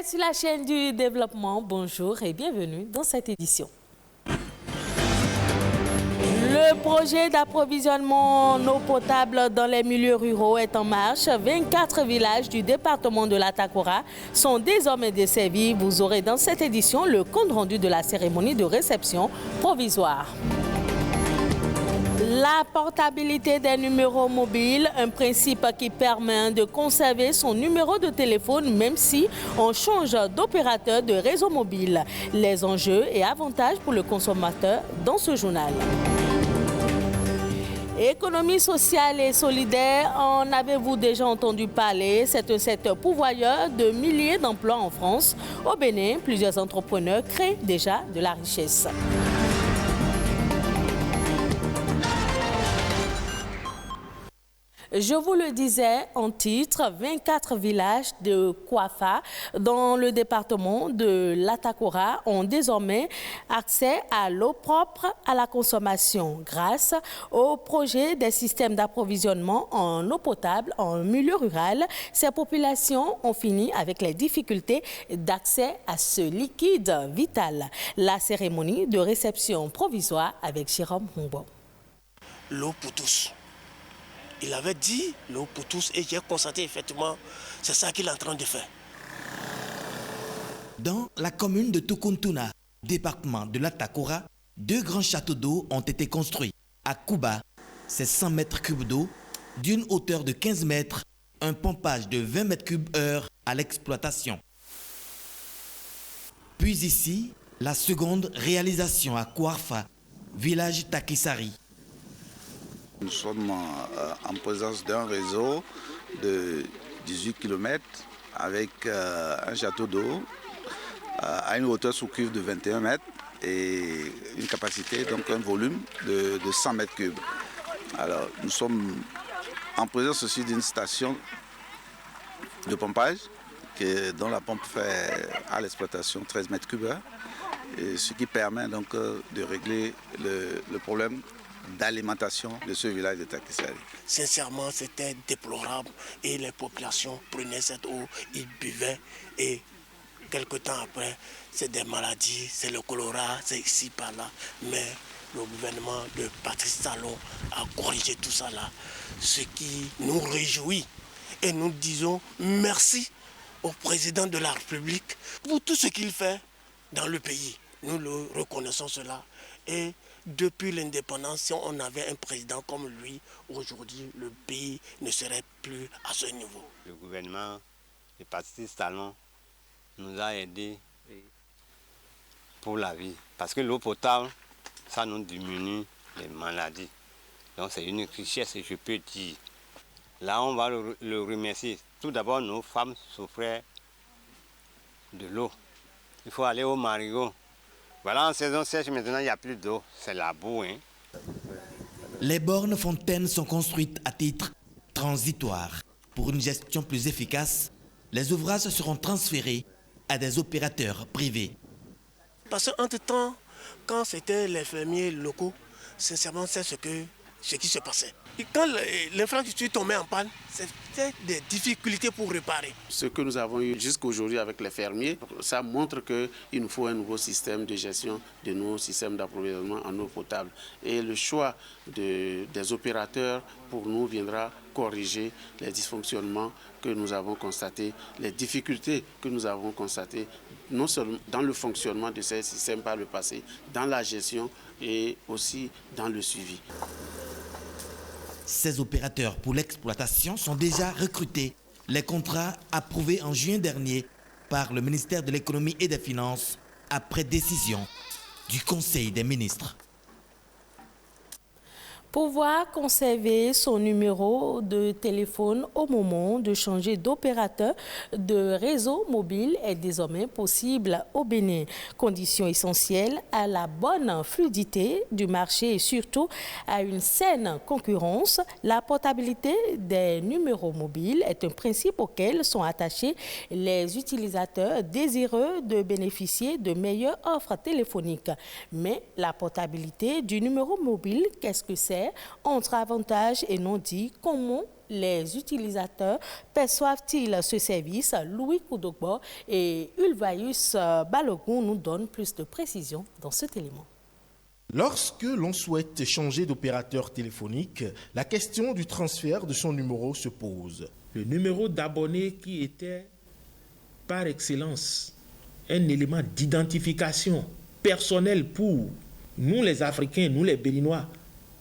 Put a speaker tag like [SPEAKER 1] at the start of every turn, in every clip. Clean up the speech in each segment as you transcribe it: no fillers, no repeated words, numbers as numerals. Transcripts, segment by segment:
[SPEAKER 1] sur la chaîne du développement. Bonjour et bienvenue dans cette édition. Le projet d'approvisionnement en eau potable dans les milieux ruraux est en marche. 24 villages du département de l'Atakora sont désormais desservis. Vous aurez dans cette édition le compte rendu de la cérémonie de réception provisoire. La portabilité des numéros mobiles, un principe qui permet de conserver son numéro de téléphone même si on change d'opérateur de réseau mobile. Les enjeux et avantages pour le consommateur dans ce journal. Économie sociale et solidaire, en avez-vous déjà entendu parler? C'est un secteur pourvoyeur de milliers d'emplois en France. Au Bénin, plusieurs entrepreneurs créent déjà de la richesse. Je vous le disais en titre, 24 villages de Kouafa dans le département de l'Atakora ont désormais accès à l'eau propre à la consommation grâce au projet des systèmes d'approvisionnement en eau potable en milieu rural. Ces populations ont fini avec les difficultés d'accès à ce liquide vital. La cérémonie de réception provisoire avec Jérôme Humbo.
[SPEAKER 2] L'eau pour tous. Il avait dit l'eau pour tous et j'ai constaté effectivement, c'est ça qu'il est en train de faire.
[SPEAKER 3] Dans la commune de Tukuntuna, département de l'Atakora, 2 grands châteaux d'eau ont été construits. À Kouba, c'est 100 mètres cubes d'eau, d'une hauteur de 15 mètres, un pompage de 20 mètres cubes heure à l'exploitation. Puis ici, la seconde réalisation à Kouarfa, village Takisari.
[SPEAKER 4] Nous sommes en présence d'un réseau de 18 km avec un château d'eau à une hauteur sous cuve de 21 mètres et une capacité, donc un volume de 100 mètres cubes. Alors, nous sommes en présence aussi d'une station de pompage dont la pompe fait à l'exploitation 13 mètres cubes heure, et ce qui permet donc de régler le problème d'alimentation de ce village de Takisari.
[SPEAKER 2] Sincèrement, c'était déplorable et les populations prenaient cette eau, ils buvaient et quelque temps après, c'est des maladies, c'est le choléra, c'est ici, par là. Mais le gouvernement de Patrice Talon a corrigé tout ça là, ce qui nous réjouit. Et nous disons merci au président de la République pour tout ce qu'il fait dans le pays. Nous le reconnaissons cela. Et depuis l'indépendance, si on avait un président comme lui, aujourd'hui, le pays ne serait plus à ce niveau.
[SPEAKER 5] Le gouvernement de Patrice Talon nous a aidés pour la vie. Parce que l'eau potable, ça nous diminue les maladies. Donc c'est une richesse, je peux dire. Là, on va le remercier. Tout d'abord, nos femmes souffraient de l'eau. Il faut aller au marigot. Voilà, en saison sèche, maintenant, il n'y a plus d'eau. C'est la boue. Hein.
[SPEAKER 3] Les bornes fontaines sont construites à titre transitoire. Pour une gestion plus efficace, les ouvrages seront transférés à des opérateurs privés.
[SPEAKER 2] Parce qu'entre-temps, quand c'était les fermiers locaux, sincèrement, c'est ce qui se passait. Et quand l'infrastructure tombait en panne, c'était des difficultés pour réparer.
[SPEAKER 6] Ce que nous avons eu jusqu'aujourd'hui avec les fermiers, ça montre qu'il nous faut un nouveau système de gestion de nos systèmes d'approvisionnement en eau potable. Et le choix des opérateurs, pour nous, viendra corriger les dysfonctionnements que nous avons constatés, les difficultés que nous avons constatées, non seulement dans le fonctionnement de ces systèmes par le passé, dans la gestion et aussi dans le suivi.
[SPEAKER 3] Ces opérateurs pour l'exploitation sont déjà recrutés. Les contrats approuvés en juin dernier par le ministère de l'Économie et des Finances après décision du Conseil des ministres.
[SPEAKER 1] Pouvoir conserver son numéro de téléphone au moment de changer d'opérateur de réseau mobile est désormais possible au Bénin. Condition essentielle à la bonne fluidité du marché et surtout à une saine concurrence. La portabilité des numéros mobiles est un principe auquel sont attachés les utilisateurs désireux de bénéficier de meilleures offres téléphoniques. Mais la portabilité du numéro mobile, qu'est-ce que c'est? fait, entre avantages et non-dits, comment les utilisateurs perçoivent-ils ce service? Louis Koudogbo et Ulvaïus Balogun nous donnent plus de précisions dans cet élément.
[SPEAKER 7] Lorsque l'on souhaite changer d'opérateur téléphonique, la question du transfert de son numéro se pose.
[SPEAKER 8] Le numéro d'abonné qui était par excellence un élément d'identification personnelle pour nous les Africains, nous les Béninois,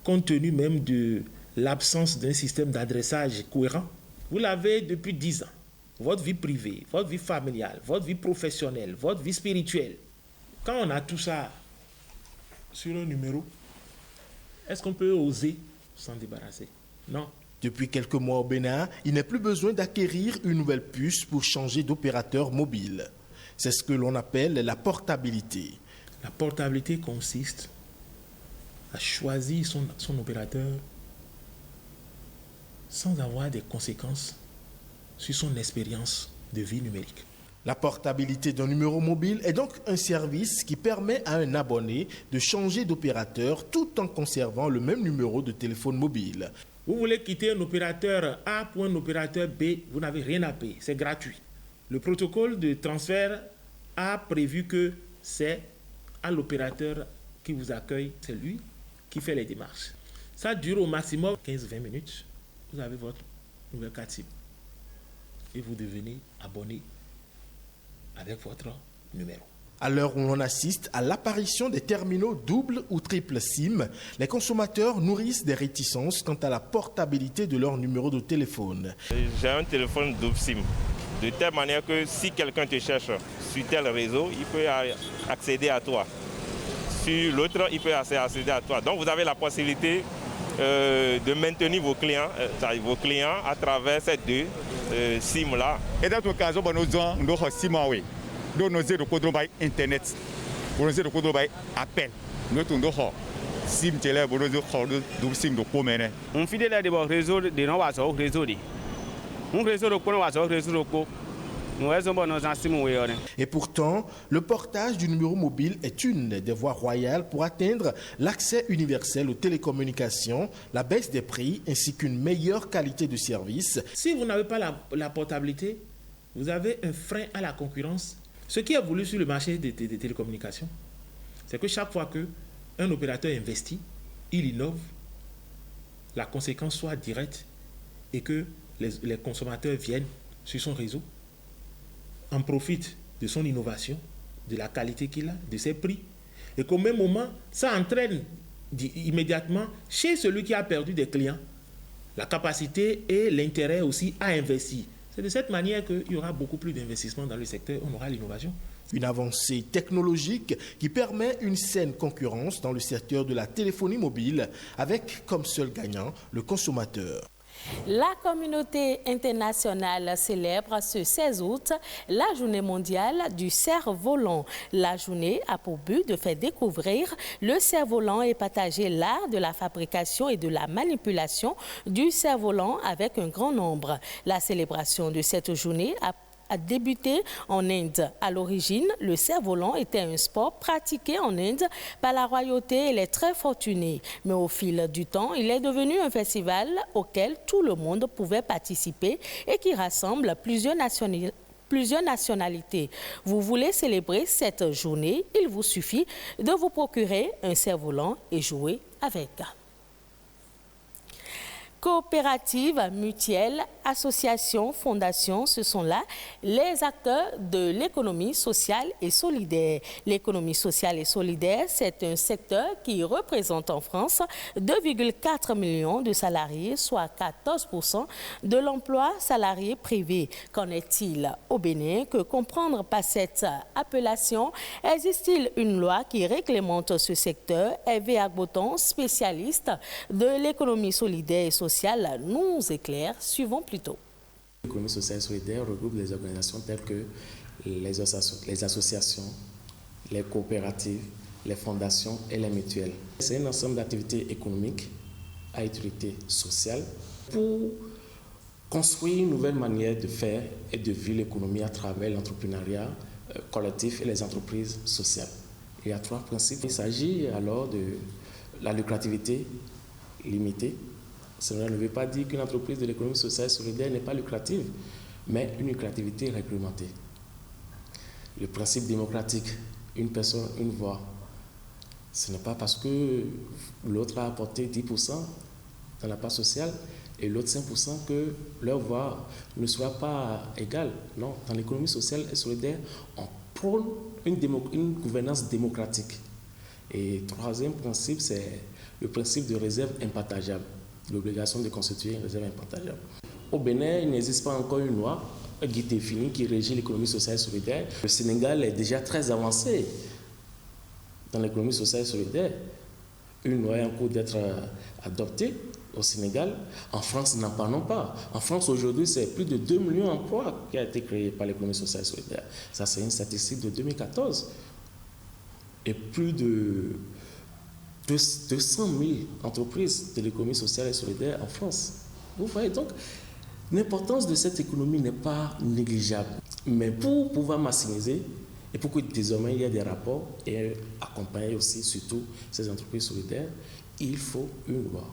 [SPEAKER 8] compte tenu même de l'absence d'un système d'adressage cohérent. Vous l'avez depuis 10 ans. Votre vie privée, votre vie familiale, votre vie professionnelle, votre vie spirituelle. Quand on a tout ça sur un numéro, est-ce qu'on peut oser s'en débarrasser? Non.
[SPEAKER 7] Depuis quelques mois au Bénin, il n'est plus besoin d'acquérir une nouvelle puce pour changer d'opérateur mobile. C'est ce que l'on appelle la portabilité.
[SPEAKER 8] La portabilité consiste à choisir son opérateur sans avoir des conséquences sur son expérience de vie numérique.
[SPEAKER 7] La portabilité d'un numéro mobile est donc un service qui permet à un abonné de changer d'opérateur tout en conservant le même numéro de téléphone mobile.
[SPEAKER 8] Vous voulez quitter un opérateur A pour un opérateur B, vous n'avez rien à payer, c'est gratuit. Le protocole de transfert a prévu que c'est à l'opérateur qui vous accueille, c'est lui qui fait les démarches. Ça dure au maximum 15-20 minutes. Vous avez votre nouvelle carte SIM et vous devenez abonné avec votre numéro.
[SPEAKER 7] À l'heure où l'on assiste à l'apparition des terminaux double ou triple SIM, les consommateurs nourrissent des réticences quant à la portabilité de leur numéro de téléphone.
[SPEAKER 9] J'ai un téléphone double SIM, de telle manière que si quelqu'un te cherche sur tel réseau, il peut accéder à toi. Sur l'autre, il peut accéder à toi. Donc vous avez la possibilité de maintenir vos clients à travers ces deux SIM-là.
[SPEAKER 10] Et dans tout cas, nous avons nos SIM, oui. Nous avons des Internet, nous avons des appels. Nous avons SIM télé, nous avons des SIM de commun.
[SPEAKER 11] On fait des réseaux de nos réseaux. Un réseau de réseau.
[SPEAKER 7] Et pourtant, le portage du numéro mobile est une des voies royales pour atteindre l'accès universel aux télécommunications, la baisse des prix ainsi qu'une meilleure qualité de service.
[SPEAKER 8] Si vous n'avez pas la portabilité, vous avez un frein à la concurrence. Ce qui est voulu sur le marché des télécommunications, c'est que chaque fois qu'un opérateur investit, il innove, la conséquence soit directe et que les consommateurs viennent sur son réseau, en profitent de son innovation, de la qualité qu'il a, de ses prix. Et qu'au même moment, ça entraîne immédiatement chez celui qui a perdu des clients la capacité et l'intérêt aussi à investir. C'est de cette manière qu'il y aura beaucoup plus d'investissements dans le secteur, on aura l'innovation.
[SPEAKER 7] Une avancée technologique qui permet une saine concurrence dans le secteur de la téléphonie mobile avec comme seul gagnant le consommateur.
[SPEAKER 1] La communauté internationale célèbre ce 16 août la journée mondiale du cerf-volant. La journée a pour but de faire découvrir le cerf-volant et partager l'art de la fabrication et de la manipulation du cerf-volant avec un grand nombre. La célébration de cette journée a débuté en Inde. À l'origine, le cerf-volant était un sport pratiqué en Inde par la royauté et les très fortunés. Mais au fil du temps, il est devenu un festival auquel tout le monde pouvait participer et qui rassemble plusieurs nationalités. Vous voulez célébrer cette journée, il vous suffit de vous procurer un cerf-volant et jouer avec. Coopératives, mutuelles, associations, fondations, ce sont là les acteurs de l'économie sociale et solidaire. L'économie sociale et solidaire, c'est un secteur qui représente en France 2,4 millions de salariés, soit 14% de l'emploi salarié privé. Qu'en est-il au Bénin? Que comprendre par cette appellation? Existe-t-il une loi qui réglemente ce secteur? Hervé Agboton, spécialiste de l'économie solidaire et sociale, nous éclaire. Suivons plutôt.
[SPEAKER 12] L'économie sociale et solidaire regroupe des organisations telles que les associations, les coopératives, les fondations et les mutuelles. C'est un ensemble d'activités économiques à utilité sociale pour construire une nouvelle manière de faire et de vivre l'économie à travers l'entrepreneuriat collectif et les entreprises sociales. Il y a trois principes. Il s'agit alors de la lucrativité, limitée, cela ne veut pas dire qu'une entreprise de l'économie sociale et solidaire n'est pas lucrative, mais une lucrativité réglementée. Le principe démocratique, une personne, une voix, ce n'est pas parce que l'autre a apporté 10% dans la part sociale et l'autre 5% que leur voix ne soit pas égale. Non, dans l'économie sociale et solidaire, on prône une gouvernance démocratique. Et troisième principe, c'est le principe de réserve impartageable, l'obligation de constituer une réserve impartageable. Au Bénin, il n'existe pas encore une loi qui définit, qui régit l'économie sociale et solidaire. Le Sénégal est déjà très avancé dans l'économie sociale et solidaire. Une loi est en cours d'être adoptée au Sénégal. En France, n'en parlons pas. En France, aujourd'hui, c'est plus de 2 millions d'emplois qui ont été créés par l'économie sociale et solidaire. Ça, c'est une statistique de 2014. Et plus de 200 000 entreprises de l'économie sociale et solidaire en France. Vous voyez donc, l'importance de cette économie n'est pas négligeable. Mais pour pouvoir maximiser, et pour que désormais il y ait des rapports et accompagner aussi surtout ces entreprises solidaires, il faut une loi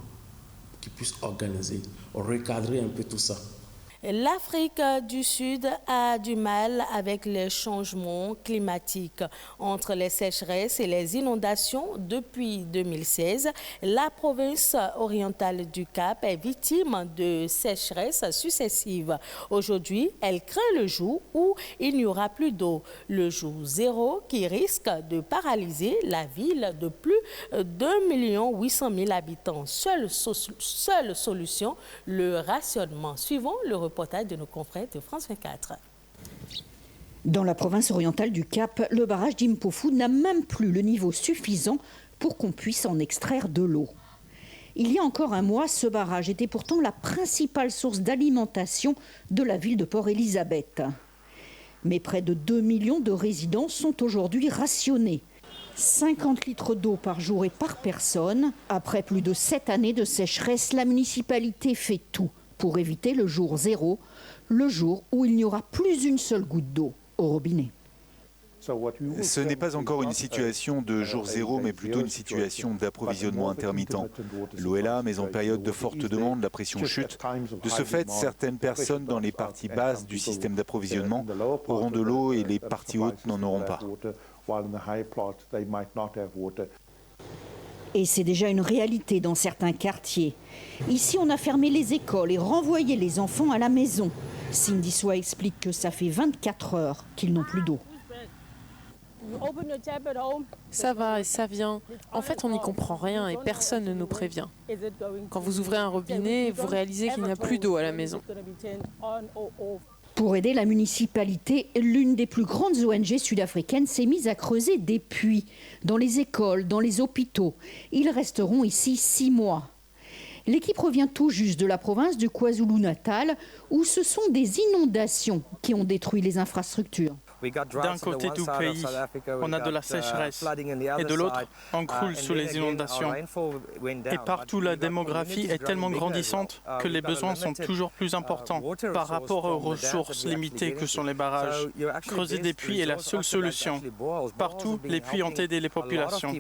[SPEAKER 12] qui puisse organiser, recadrer un peu tout ça.
[SPEAKER 1] L'Afrique du Sud a du mal avec les changements climatiques. Entre les sécheresses et les inondations depuis 2016, la province orientale du Cap est victime de sécheresses successives. Aujourd'hui, elle craint le jour où il n'y aura plus d'eau, le jour zéro qui risque de paralyser la ville de plus d'1 800 000 habitants. Seule solution, le rationnement. Suivant le reportage de nos confrères de France 24.
[SPEAKER 13] Dans la province orientale du Cap, le barrage d'Impofu n'a même plus le niveau suffisant pour qu'on puisse en extraire de l'eau. Il y a encore un mois, ce barrage était pourtant la principale source d'alimentation de la ville de Port-Elizabeth. Mais près de 2 millions de résidents sont aujourd'hui rationnés. 50 litres d'eau par jour et par personne. Après plus de 7 années de sécheresse, la municipalité fait tout pour éviter le jour zéro, le jour où il n'y aura plus une seule goutte d'eau au robinet.
[SPEAKER 14] Ce n'est pas encore une situation de jour zéro, mais plutôt une situation d'approvisionnement intermittent. L'eau est là, mais en période de forte demande, la pression chute. De ce fait, certaines personnes dans les parties basses du système d'approvisionnement auront de l'eau et les parties hautes n'en auront pas.
[SPEAKER 13] Et c'est déjà une réalité dans certains quartiers. Ici, on a fermé les écoles et renvoyé les enfants à la maison. Cindy Soa explique que ça fait 24 heures qu'ils n'ont plus d'eau.
[SPEAKER 15] Ça va et ça vient. En fait, on n'y comprend rien et personne ne nous prévient. Quand vous ouvrez un robinet, vous réalisez qu'il n'y a plus d'eau à la maison.
[SPEAKER 13] Pour aider la municipalité, l'une des plus grandes ONG sud-africaines s'est mise à creuser des puits dans les écoles, dans les hôpitaux. Ils resteront ici 6 mois. L'équipe revient tout juste de la province du KwaZulu-Natal, où ce sont des inondations qui ont détruit les infrastructures.
[SPEAKER 16] D'un côté du pays, on a de la sécheresse et de l'autre, on croule sous les inondations. Et partout, la démographie est tellement grandissante que les besoins sont toujours plus importants par rapport aux ressources limitées que sont les barrages. Creuser des puits est la seule solution. Partout, les puits ont aidé les populations.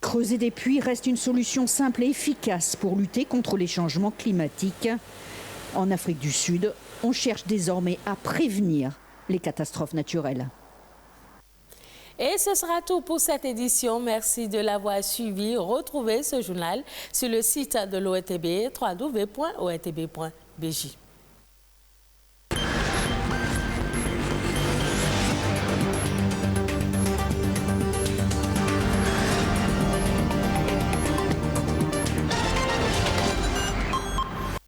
[SPEAKER 13] Creuser des puits reste une solution simple et efficace pour lutter contre les changements climatiques. En Afrique du Sud, on cherche désormais à prévenir les catastrophes naturelles.
[SPEAKER 1] Et ce sera tout pour cette édition. Merci de l'avoir suivi. Retrouvez ce journal sur le site de l'ORTB, www.ortb.bj.